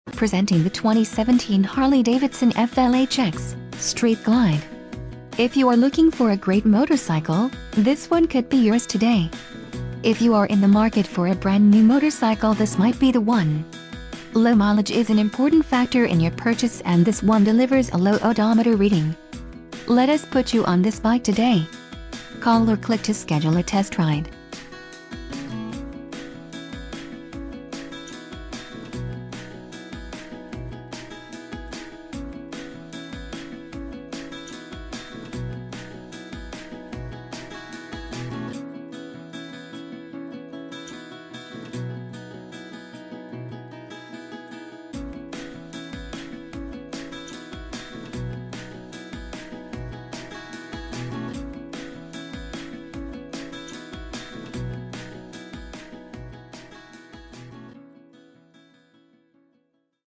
Presenting the 2017 Harley-Davidson FLHX Street Glide. If you are looking for a great motorcycle, this one could be yours today. If you are in the market for a brand new motorcycle, this might be the one. Low mileage is an important factor in your purchase, and this one delivers a low odometer reading. Let us put you on this bike today. Call or click to schedule a test ride.